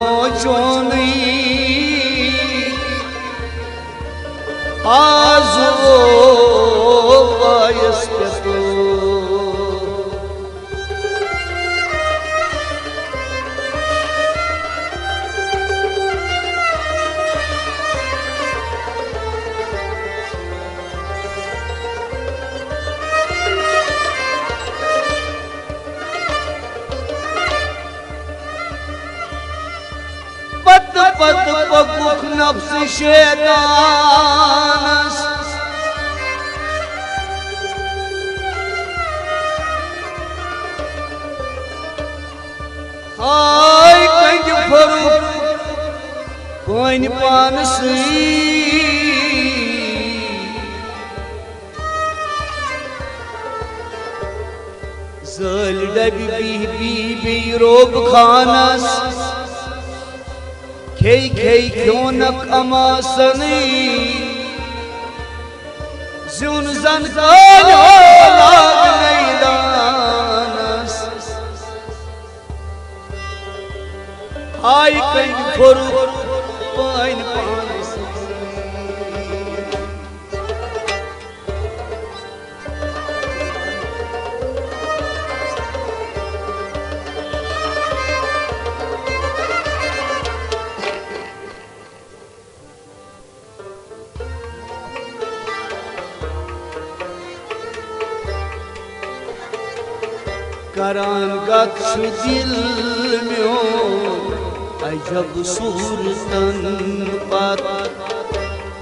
Johnny Azu Ayespetu Pad paguk nafsi şeytanas Hay kangi faruk Koyni pansı Zalda bi rob khanas Key kyonak amasani Zun zan kano lag naidanas Ay kay foruk pain panis Karangat şu dil mein acab suratan pat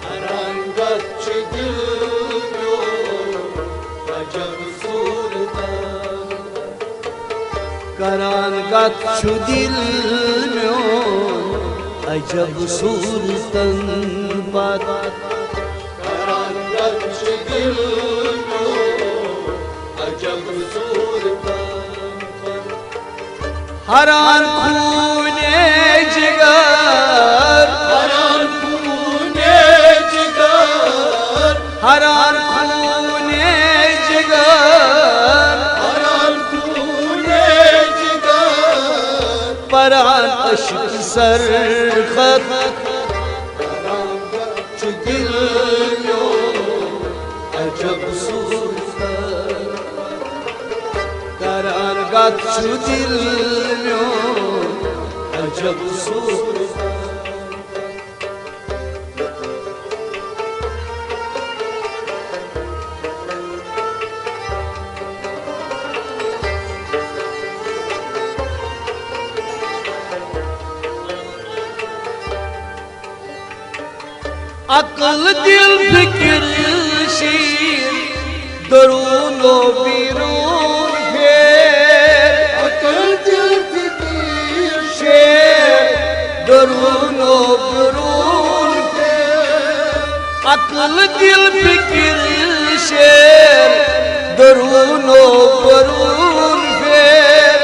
Karangat şu dil mein acab suratan Karangat şu dil mein acab suratan pat Karangat şu dil mein acab suratan Haran kune jigar Haran kune jigar Haran kune jigar Haran kune jigar Paran aşk sarkhat Haran şu dil mein acab suratan Karangat şu dil acab suratan Akıl dil fikir şiir darun o birun fer Akıl dil fikir şiir darun o birun fer Akıl dil fikir şiir darun o birun fer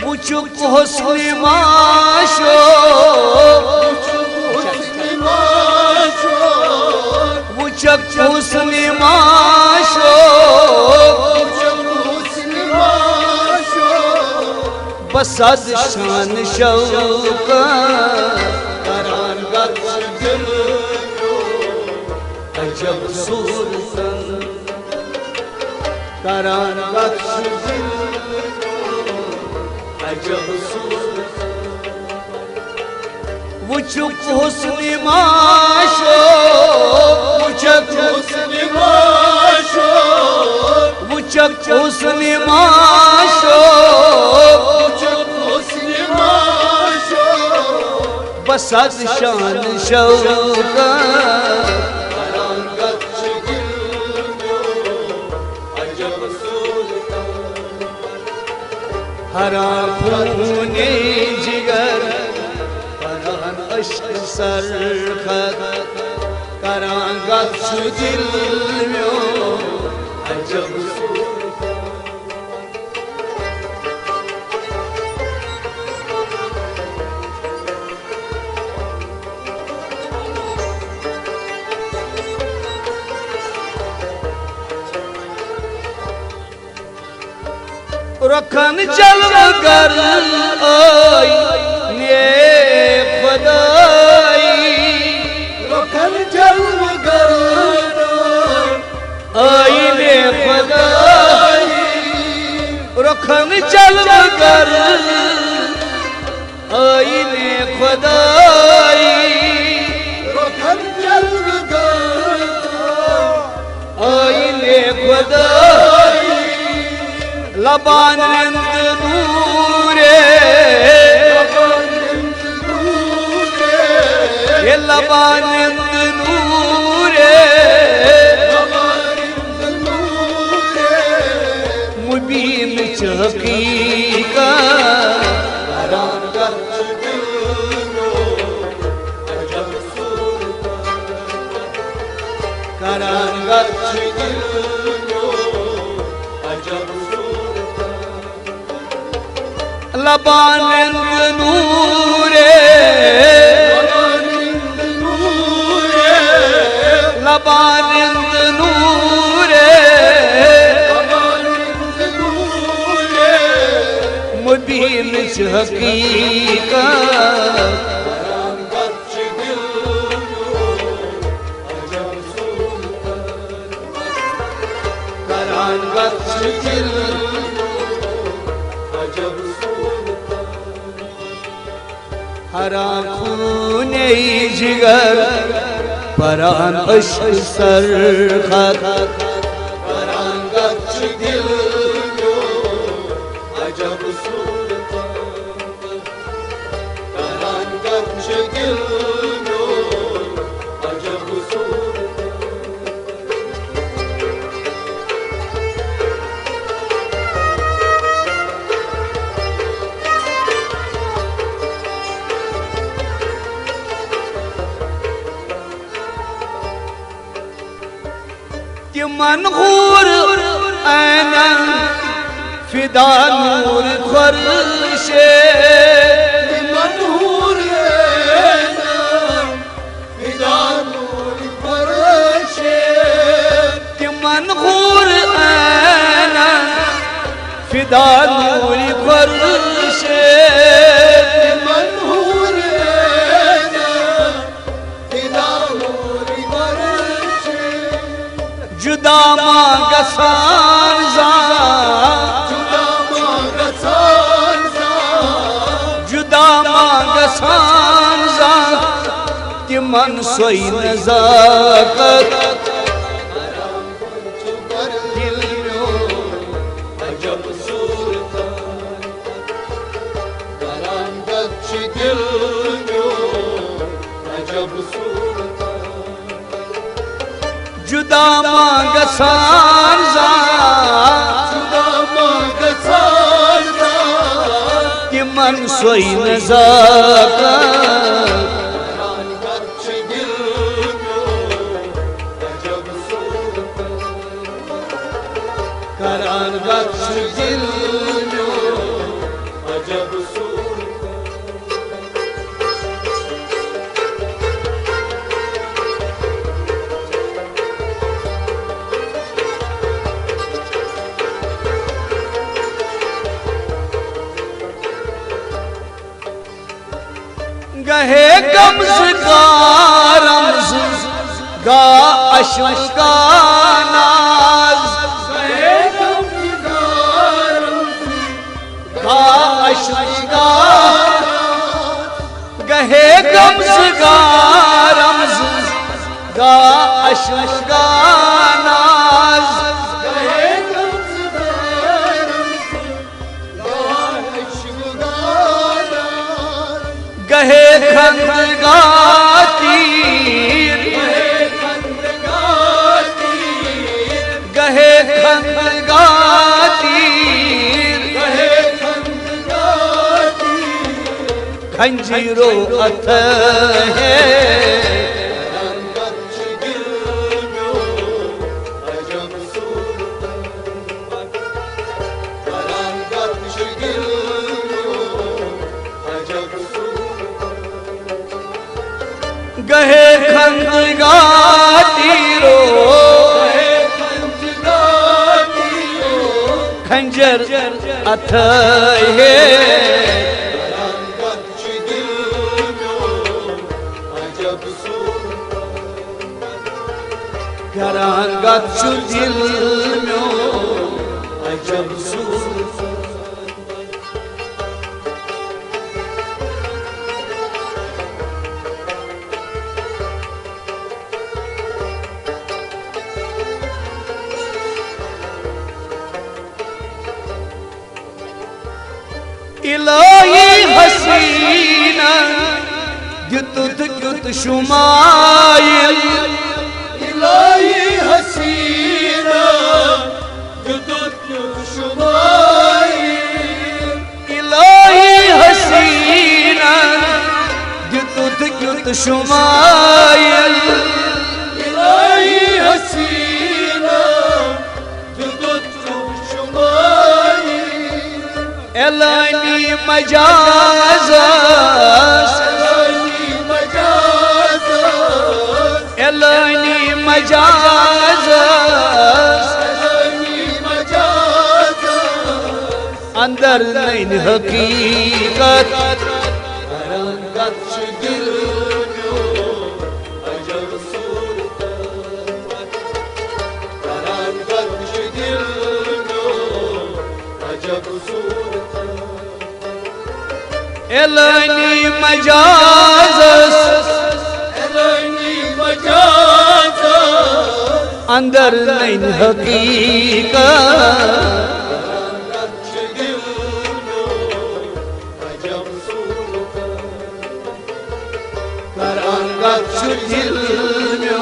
Buçuk husni maşo Buçuk husni maşo Basad şan şavka Karangat dil acab suratan Karangat dil acab suratan Buçuk husni maşo Buçuk husni maşo Buçuk husni maşo Buçuk husni maşo Basad şan şavka Karangat dil acab suratan Haran kune jigar Paran aşk sarkhat Karangat şu dil mein acab suratan रखन जलमगर आई ने खुदाई रखन जलमगर आई ने खुदाई रखन जलमगर आई ने खुदाई रखन जलमगर आई ने खुदाई लबान नूरे ये लबान नूरे मुबीन हकीका लबान नूरे लबान नूरे मुबीन हकीका हरा खूने जिगर परान अश्क सरखत परान गच्छ दिल जो अजब सूरत परान गच्छ दिल जो अजब सूरत मनहूर ऐना फिदा नूर खर्शे मनहूर ऐना फिदा नूर खर्शे मनहूर ऐना फिदा नूर खर्शे मनहूर ऐना फिदा नूर जुदा मांगसान जा जुदा मांगसान जा जुदा मांगसान जा तिमन सोई नजाकत दिल में अजब सूरत कराम गच्छ दिल में अजब सूरत जुदा मांगसान जा जुदा मांगसान जा कि मन सोई नजाकत करान गच्छ दिल में अजब सूरत करान गच्छ दिल में अजब सूरत गहे गम्स का रम्स गा अश्क का नाज गहे गम्स का रम्स गा अश्क का गहे गम्स का रम्स गा अश्क का नाज गहे गम्स का रम्स गा अश्क का नाज गहे खंदगातीर गहे खंदगातीर खंजीरो अथ है गहे खंदगातीरो खंजर अथ है करांगत छु दिल म्यो अजब सूरत इलाही हसीना युत युत शुमाइल इलाही हसीना युत युत शुमाइल इलाही हसीना युत युत शुमाइल इलाही हसीना युत युत शुमाइल एलानी मजाज एलानी मजाज अंदर नहीं हकीकत रंगत छु दिल म्यो अजब सूरत रंगत छु दिल म्यो अजब सूरत एलानी मजाज एलानी मजाज अंदर नहीं हकीकत रंगत छु दिल म्यो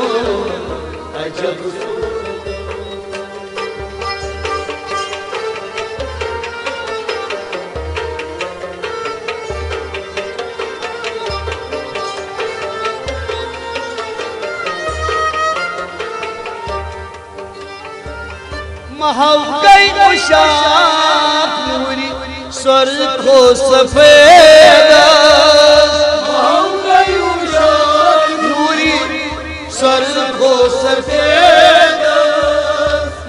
अजब महौकई उशाक नूरी स्वर को सफेद सर को सफेद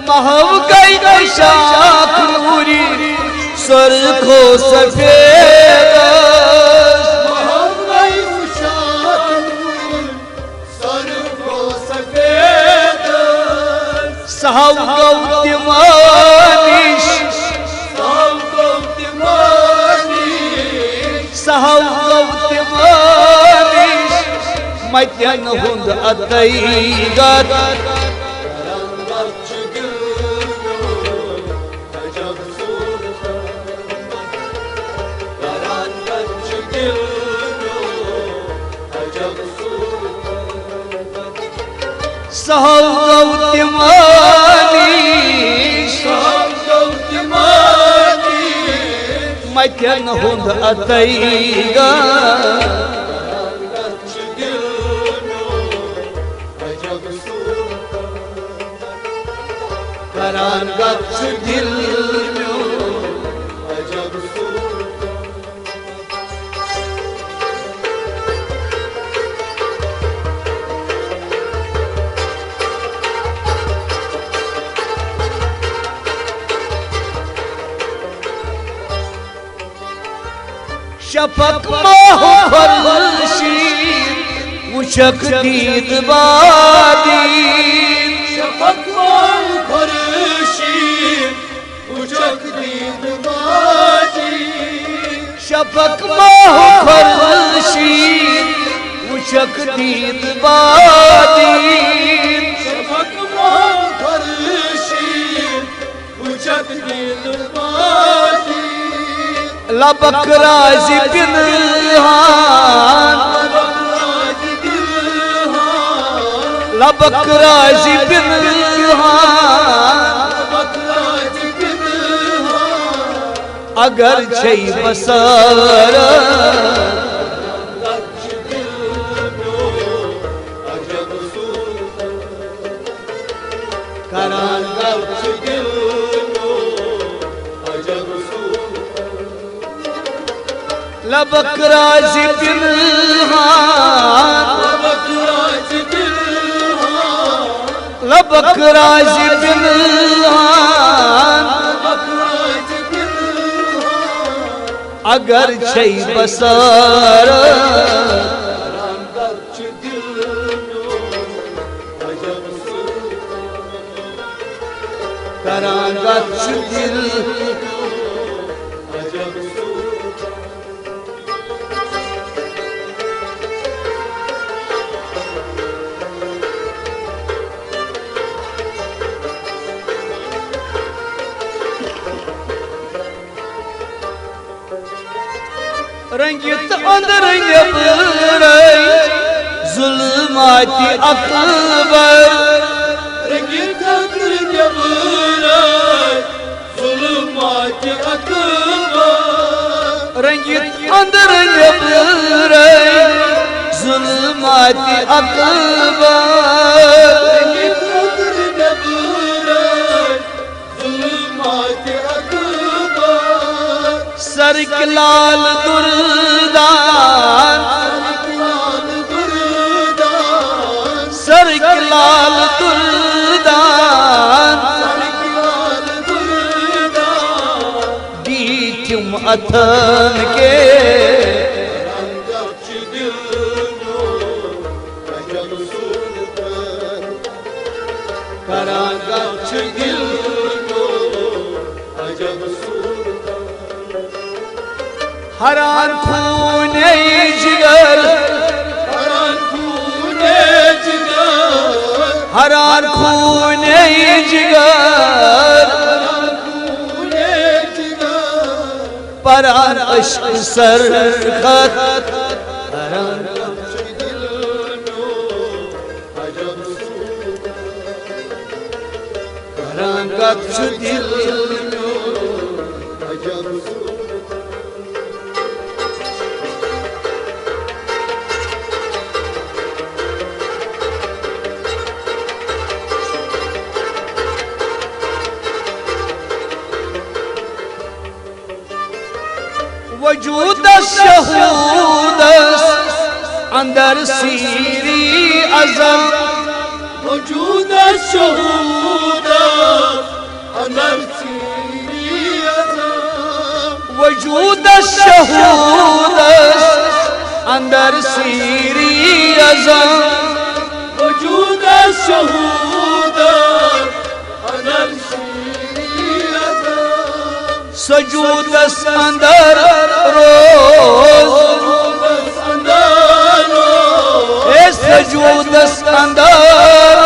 महौकई शाख नूरी सर को सफेद साहब गौतमानिश साहब गौतमानिश मत्यन हुंद अतईगत रंगत छु दिल म्यो अजब सूरत रंगत छु दिल म्यो अजब सूरत साहब गौतमानिश मत्यन हुंद अतईगत रंगत छु दिल म्यो अजब सूरत शफक माह फरशी मुशक दीद बादी शफक माह फरशी मुशक दीद बादी शफक माह फरशी मुशक दीद बादी शफक माह फरशी मुशक दीद बादी लबक राजी बिनहान लबक राजी बिनहान अगर छई बसर लबक राजी बिनहान लबक राजी बिनहान अगर छै बसर करांगत दिल रंगित अंदर जुल्माती अकबर रंगित जुल्माती अकबर रंगित अंदर जुल्माती अकबर सरक लाल दुर्दान सरक लाल दुर्दान दीठुम अथन के करांगत दिल हरान खूने जिगर हरान खूने जिगर हरान खूने जिगर परान अश्क सरखत हरान करांगत दिल वजूद शहूद अंदर सीरी अज़म वजूद शहूद अंदर सीरी अज़म वजूद शहूद अंदर सीरी अज़म वजूद शहूद अंदर सीरी अज़म सजूदस अंदर रोज सजूदस अंदर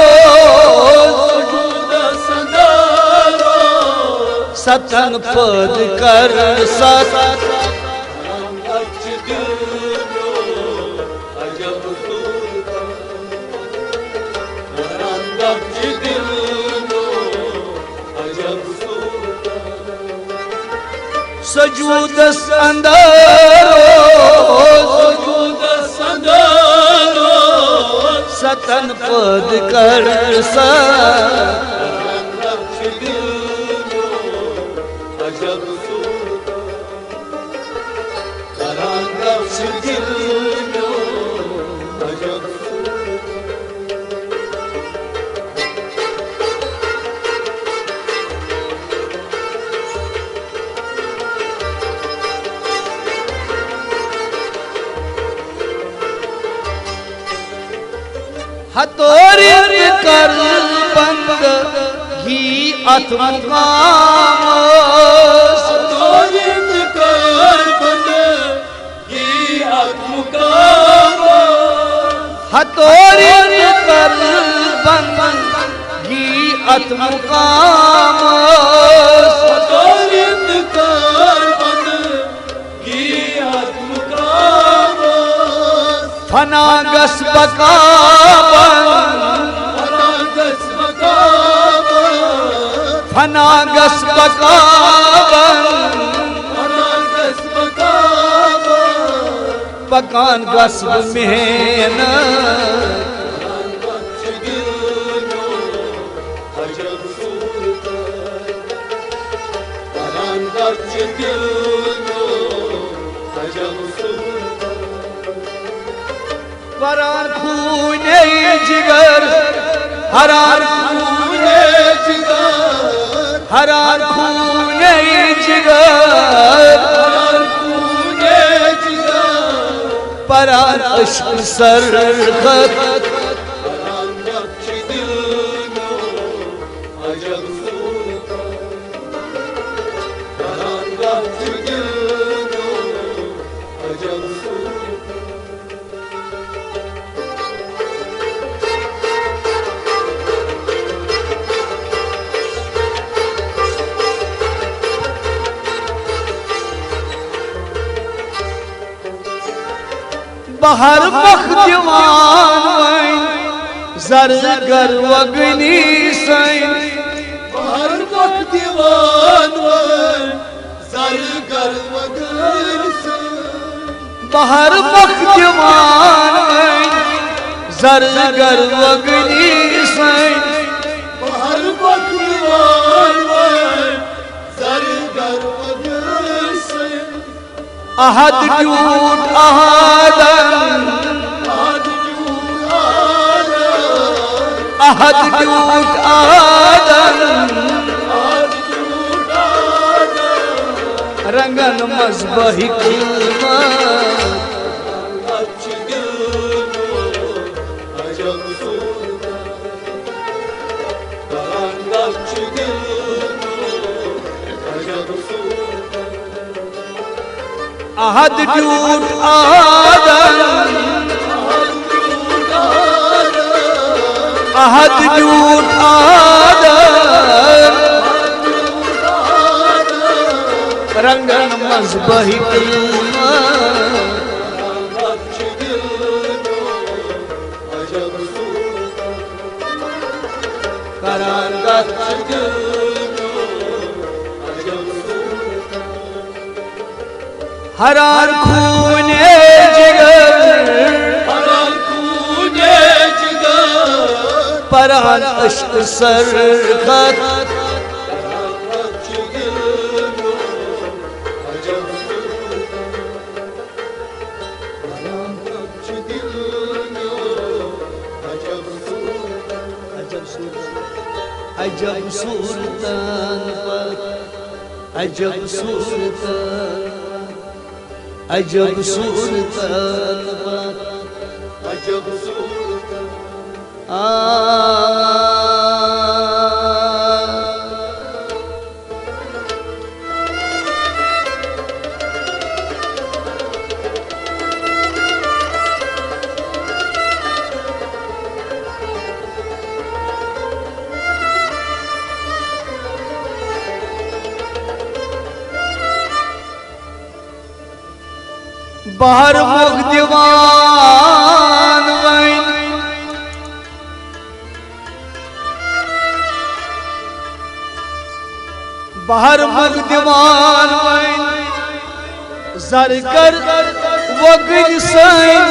सतन पद कर सत सजूदस अंदर सतन पद कर हथोरी कर बंद घी अथ मुकाम हथोरी कर बंद घी अथ मुकाम हथोरी कर बंद घी अथ मुकाम हथोरी कर बंद घी अथ मुकाम फना गस बकाबन फना गस बकाबन पकान गस मेहन परान खूने जिगर हरान खूने जिगर हरान खूने जिगर परन अश्क सरखत बहर बख दीवान जर गर वगनी सैन बहर बख दीवान जर गर वगनी सैन बहर बख दीवान जर गर वगनी सैन बहर बख दीवान जर गर वगनी सैन अहद टूट अहदन अहद टूट अहदन रंगन मजबही अहद टूट अहदन अहद टूट अहदन रंगन मजबही हरार खूने जिगर परन अश्क सरखत अजब सुल्तान अजब सुल्तान अजब सुल्तान अजब सुल्तान बहर मुख दीवान बहर मुख दीवान जरकर वगन सैन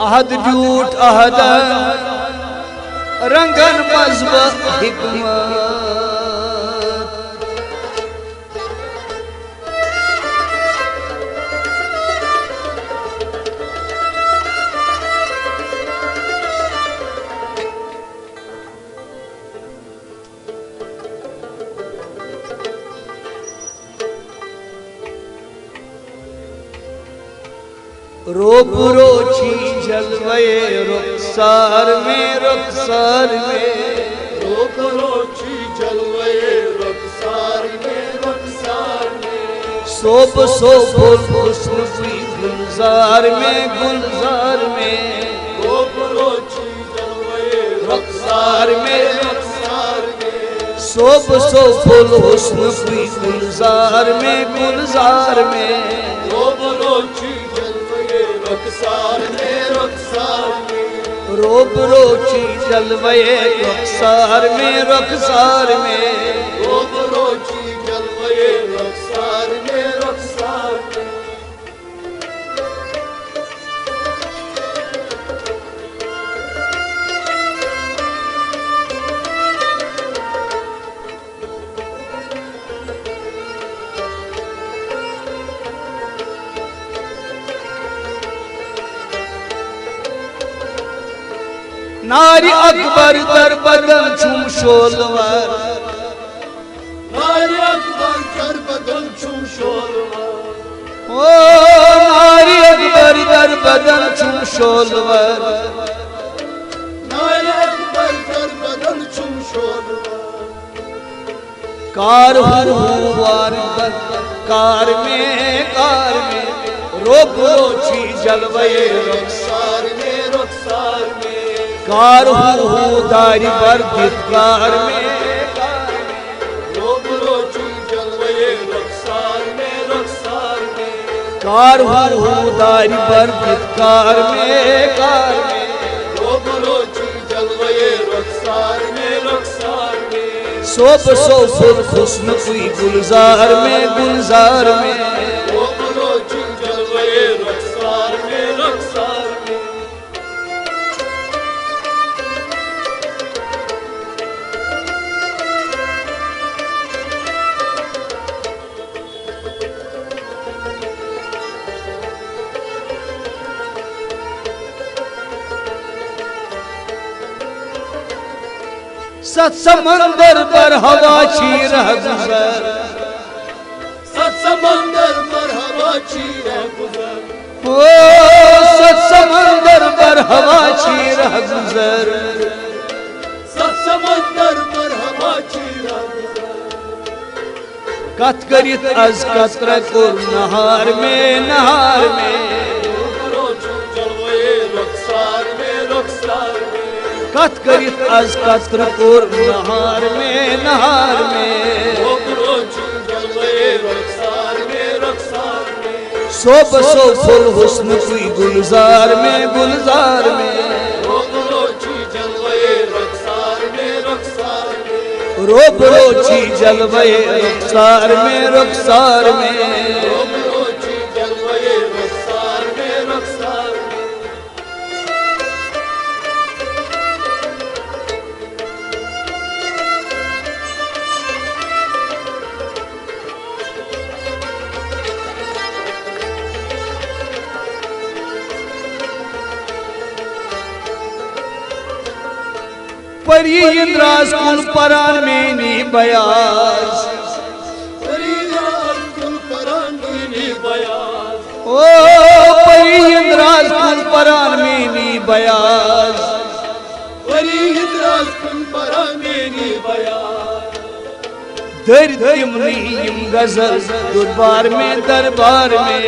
अहद टूट अहदन रंगन मजबह हिकमत रोप रोची जलवे रुखसार में रोप रोची जलवे रुखसार में सोप सोप हुस्न की गुलजार में रोप रोची जलवे रुखसार में सोप सोप हुस्न की गुलजार में रोप रोची रुखसार में रोप रोची जलवे रुखसार में रोप रोची जलवे रुखसार में नारी अकबर दर बदन छुम शोलवर नारी अकबर दर बदन छुम शोलवर ओ नारी अकबर तर बदन छुम शोलवर नारे अकबर तर बदन छुम शोलवर कार हुआर कार में रोबरोची जलवे रखसार में कार दारी बर्दित कार में रोबरोची जलवे रखसार में कार दारी बर्दित कार में रोबरोची जलवे रखसार में सोब फुल हुस्न कोई गुलजार में रोबरोची जलवे रखसार में सत समंदर पर हवा चीर गुजर सत समंदर पर हवा चीर गुजर ओ सत समंदर पर हवा चीर गुजर सत समंदर पर हवा चीर गुजर कत करित आज कतर कोर नहार में रोबरोची जलवे रखसार में कत करित आज कतर कोर नहार में रोबरोची जलवे रखसार में सोब फुल हुस्न कोई गुलजार में रोबरोची जलवे रखसार में रोबरोची जलवे रखसार में रोबरोची जलवे रखसार में परी इंद्राज कुल परान मेनी बयाज परियार कुल परांगिनी बयाज ओ परी इंद्राज कुल परान मेनी बयाज परिहिद्राज कुल परांगिनी बयाज धर तिमनी गजल दरबार में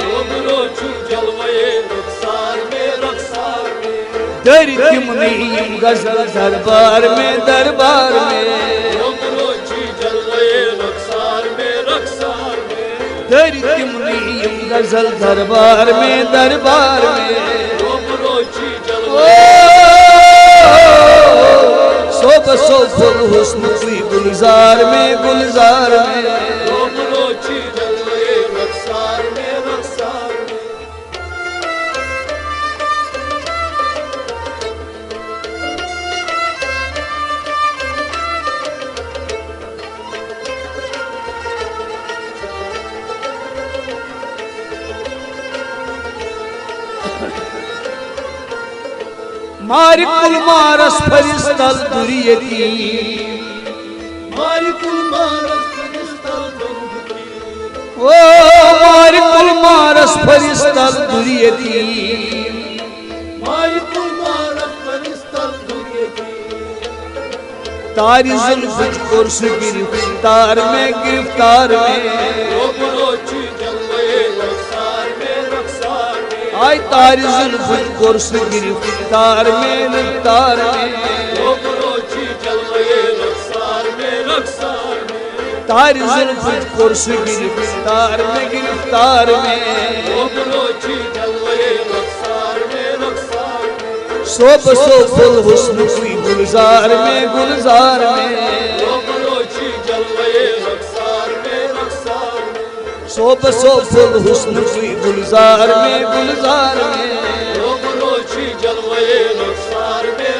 रोबरोची जलवे रखसार में धर तिमनी गजल दरबार में रोबरोची जलवे रखसार में धर तिमनी गजल दरबार में रोबरोची जलवे सोब फुल हुस्न कोई गुलजार में रोबरोची जलवे रखसार में मारिकुल मारस फरिस्तल दुरियती मारिकुल मारस फरिस्तल दुरियती ओ मारिकुल मारस फरिस्तल दुरियती मारिकुल मारस फरिस्तल दुरियती तारी जुल्फ कुर्स गिरफ्तार में रोबरोची जलवे रखसार में आई तारी जुल्फ कुर्स गिरफ्तार में रोबरोची जलवे रखसार में तारी जुल्फ कुर्स गिरफ्तार में रोबरोची जलवे रखसार में सोब फुल हुस्न कोई गुलजार में रोबरोची जलवे रखसार में सोब फुल हुस्न कोई गुलजार में रोबरोची जलवे रखसार में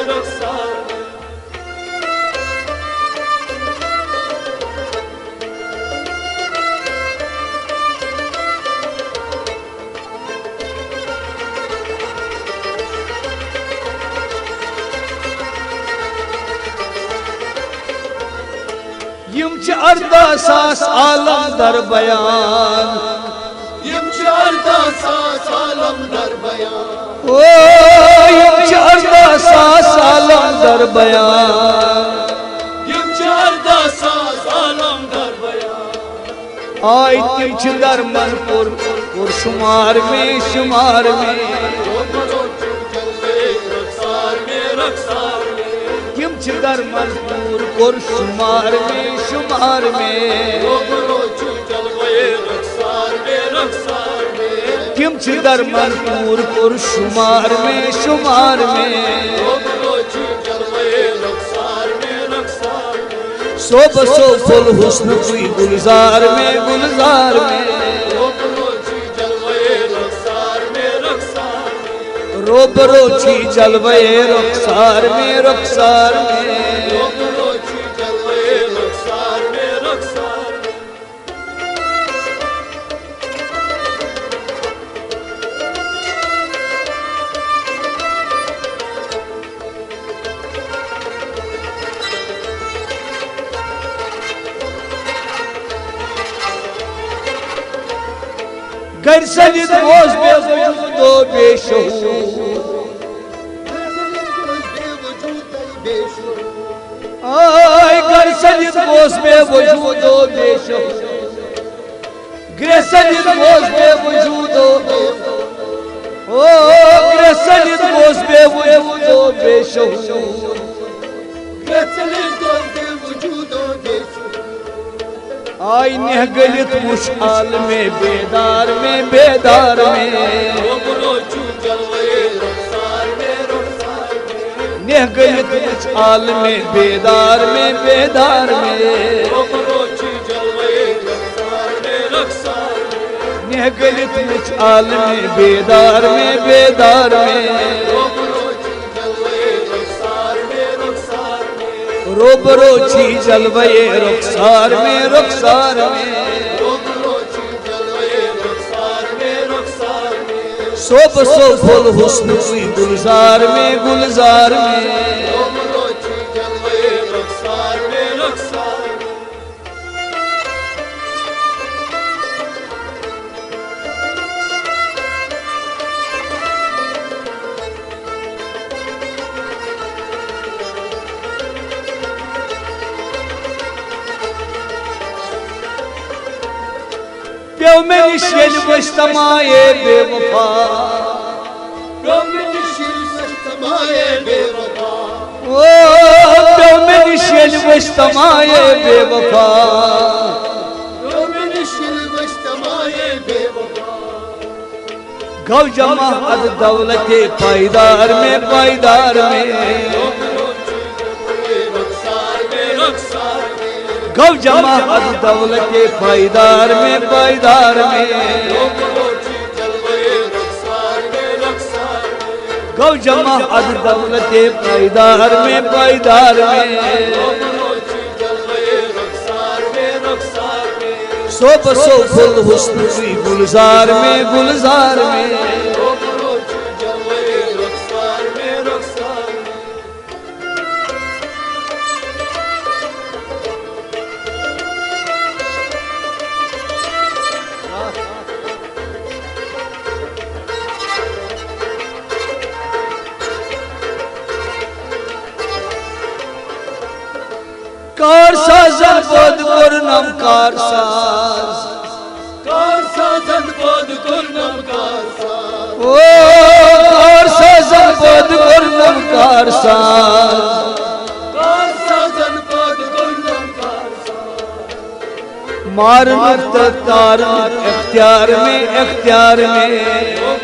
यम 14,000 आलम दर बयान यम अर्धा सास आलम दर बयान ओ अर्धा सास आलम दर बयान अर्धा सास आलम दर बयान आय तिम दरमन पुर शुमार में शुमार में तिम दरमन पुर शुमार में शुमार में तिम दरमन पुर शुमार में शुमार में सोब सोफुल हुस्न कोई गुलजार में गुलजार में रोबरोची जलवे रुखसार में रुखसार में घर सजिद गोश बेवजूदो बेशहूर आय घर सजिद गोश बेवजूदो बेशहूर घर सजिद गोश बेवजूदो ओ घर सजिद गोश बेवजूदो बेशहूर घर सजिद गोश बेवजूदो बेशहूर आई नेह गलित मुशाल में बेदार में बेदार में नेह गलित मुशाल में बेदार में बेदार में नेह गलित मुशाल में बेदार में बेदार में रोबरोची जलवे रुखसार में रुखसार में सोब सोफुल हुस्न कोई गुलजार में गुलजार में प्यो मेरी शेल वस्तमाए बेवफा ओ प्यो मेरी शेल वस्तमाए बेवफा गौ जमा अद दौलत पायदार में पायदार में गौ जमा अद दौलत पायदार में पायदार में गौ जमा अद दौलत पायदार में पायदार में सोब सोफुल हुस्न कोई गुलजार में गुलजार में कार साजन बोध कुर्नम कार साजन बोध कुर्नम कार साज ओ कार साजन बोध कुर्नम कार साजन बोध कुर्नम कार साज मार नुक्त तार इख्तियार में इख्तियार में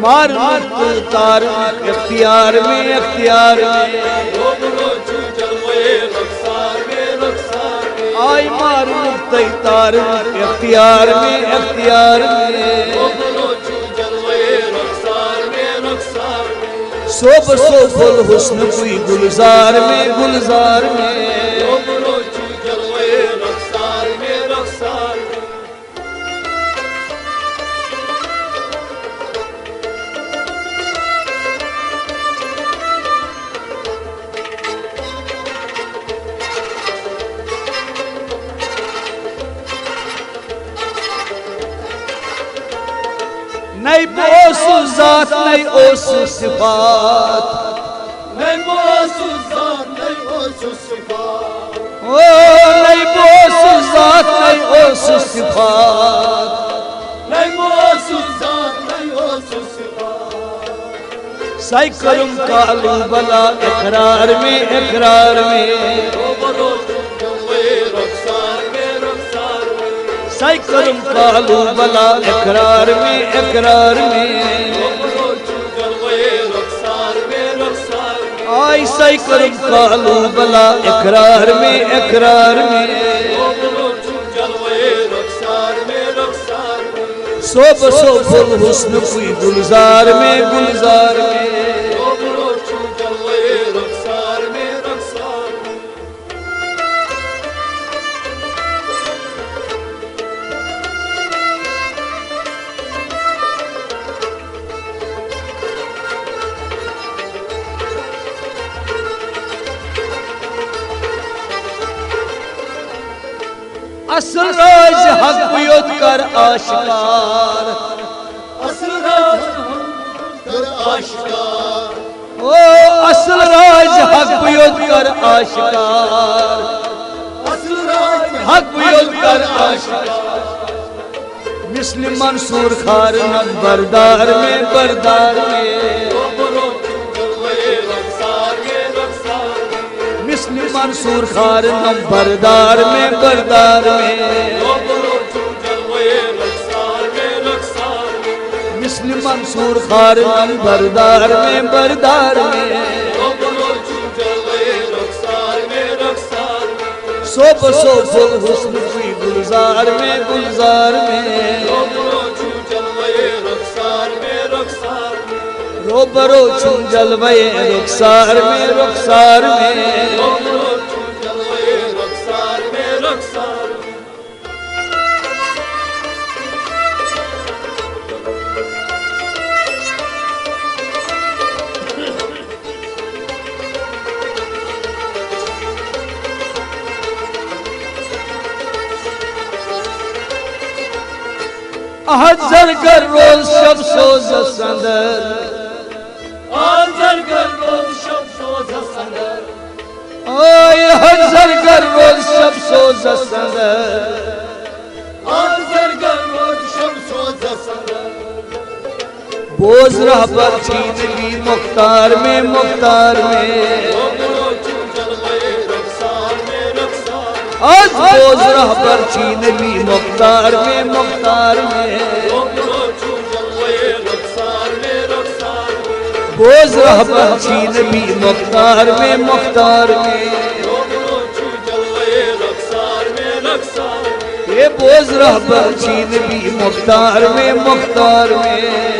मार तार इख्तियार में इख्तियार में आई मार तार इख्तियार में इख्तियार में सोब सोफुल हुस्न कोई गुलजार में गुलजार में नहीं बोसु जात नहीं ओसु सिफात नहीं बोसु जात नहीं ओसु सिफात ओ नहीं बोसु जात नहीं ओसु सिफात नहीं बोसु जात नहीं ओसु सिफात साई करुम कालू बला इकरार में इकरार में साई करुम कालू बला इकरार में इकरार में आई साई करुम कालू बला इकरार में इकरार में सोब सोफुल हुस्न कोई गुलजार में गुलजार में असल राज हक बुयत कर आशिकार असल राज कर आशिकार ओ असल राज हक बुयत कर आशिकार असल राज हक बुयत कर आशिकार मिस्ल मंसूर खार बरदार में बरदार में मिस्ल मंसूर खार बरदार में बरदार में मिस्ल मंसूर खार बरदार में बरदार में सोब सोफुल हुस्न कोई गुलजार में गुलजार में रोबरो छुम जलवे रुखसार में रुखसार में अहजर कर रोज शब सोज संदर आजर कर रोज शब सोज संदर ओए हजर कर रोज शब सोज संदर आजर कर रोज शब सोज संदर बोझ रह पर छीन ली मुख्तार में मुख्तार में आज बोझ रह पर छीन ली मुख्तार में मुख्तार में बोझ रह पर छीन ली मुख्तार में मुख्तार में ये बोझ रह पर छीन ली मुख्तार में मुख्तार में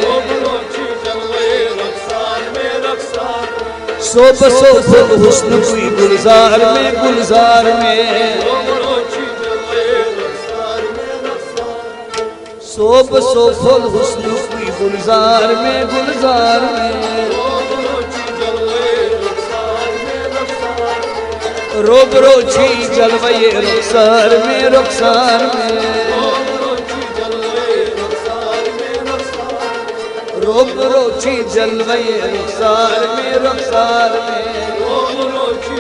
सोब सोफुल हुस्न कोई गुलजार में गुलजार में सोब सोफुल हुस्न कोई गुलजार में गुलजार में रोब रोची जलवे रुखसार में रुखसार में रोब रोची जलवे रुखसार में रुखसार में